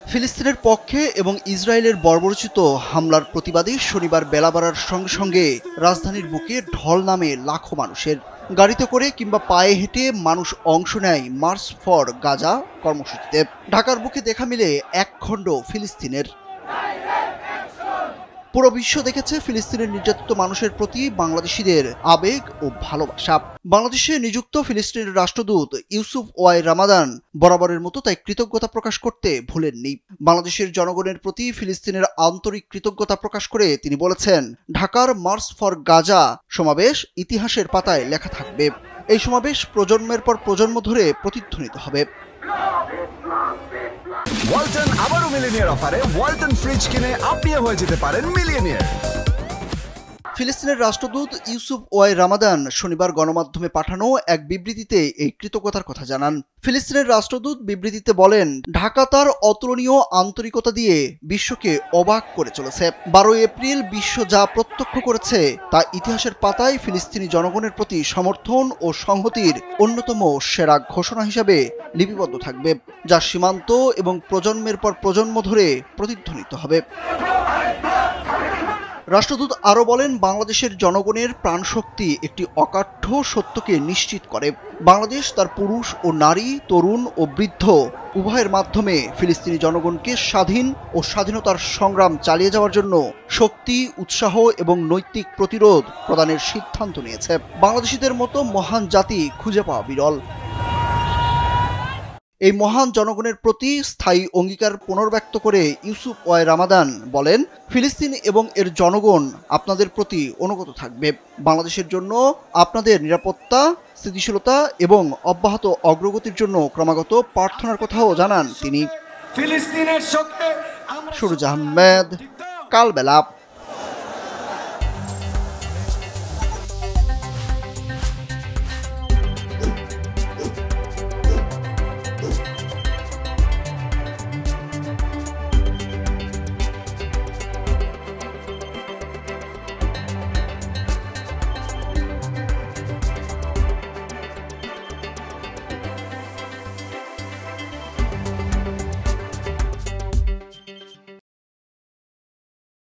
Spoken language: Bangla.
ফিলিস্তিনের পক্ষে এবং ইসরায়েলের বর্বরোচিত হামলার প্রতিবাদে শনিবার বেলা বাড়ার সঙ্গে সঙ্গে রাজধানীর বুকে ঢল নামে লাখো মানুষের। গাড়িতে করে কিংবা পায়ে হেঁটে মানুষ অংশ নেয় মার্চ ফর গাজা কর্মসূচিতে। ঢাকার বুকে দেখা মিলে একখণ্ড ফিলিস্তিনের। পুরো বিশ্ব দেখেছে ফিলিস্তিনের নির্যাতিত মানুষের প্রতি বাংলাদেশিদের আবেগ ও ভালোবাসা। বাংলাদেশে নিযুক্ত ফিলিস্তিনের রাষ্ট্রদূত ইউসুফ ওয়াই রামাদান বরাবরের মতো তাই কৃতজ্ঞতা প্রকাশ করতে ভুলেননি। বাংলাদেশের জনগণের প্রতি ফিলিস্তিনের আন্তরিক কৃতজ্ঞতা প্রকাশ করে তিনি বলেছেন, ঢাকার মার্চ ফর গাজা সমাবেশ ইতিহাসের পাতায় লেখা থাকবে। এই সমাবেশ প্রজন্মের পর প্রজন্ম ধরে প্রতিধ্বনিত হবে। ওয়ালটন আবারও মিলিনিয়ার অফারে ওয়ালটন ফ্রিজ কিনে আপনিও হয়ে যেতে পারেন মিলিয়নিয়ার। ফিলিস্তিনের রাষ্ট্রদূত ইউসুফ ওয়াই রামাদান শনিবার গণমাধ্যমে পাঠানো এক বিবৃতিতে এই কৃতজ্ঞতার কথা জানান। ফিলিস্তিনের রাষ্ট্রদূত বিবৃতিতে বলেন, ঢাকা তার অতুলনীয় আন্তরিকতা দিয়ে বিশ্বকে অবাক করে চলেছে। 12 এপ্রিল বিশ্ব যা প্রত্যক্ষ করেছে তা ইতিহাসের পাতায় ফিলিস্তিনি জনগণের প্রতি সমর্থন ও সংহতির অন্যতম সেরা ঘোষণা হিসেবে লিপিবদ্ধ থাকবে, যা সীমান্ত এবং প্রজন্মের পর প্রজন্ম ধরে প্রতিধ্বনিত হবে। রাষ্ট্রদূত আরও বলেন, বাংলাদেশের জনগণের প্রাণশক্তি একটি অকাঠ্য সত্যকে নিশ্চিত করে। বাংলাদেশ তার পুরুষ ও নারী, তরুণ ও বৃদ্ধ উভয়ের মাধ্যমে ফিলিস্তিনি জনগণকে স্বাধীন ও স্বাধীনতার সংগ্রাম চালিয়ে যাওয়ার জন্য শক্তি, উৎসাহ এবং নৈতিক প্রতিরোধ প্রদানের সিদ্ধান্ত নিয়েছে। বাংলাদেশিদের মতো মহান জাতি খুঁজে পাওয়া বিরল। এই মহান জনগণের প্রতি স্থায়ী অঙ্গীকার পুনর্ব্যক্ত করে ইউসুফ ওয়াই রামাদান বলেন, ফিলিস্তিন এবং এর জনগণ আপনাদের প্রতি অনুগত থাকবে। বাংলাদেশের জন্য আপনাদের নিরাপত্তা, স্থিতিশীলতা এবং অব্যাহত অগ্রগতির জন্য ক্রমাগত প্রার্থনার কথাও জানান তিনি। ফিলিস্তিনের শোকে সুরজ আহমেদ, কালবেলা।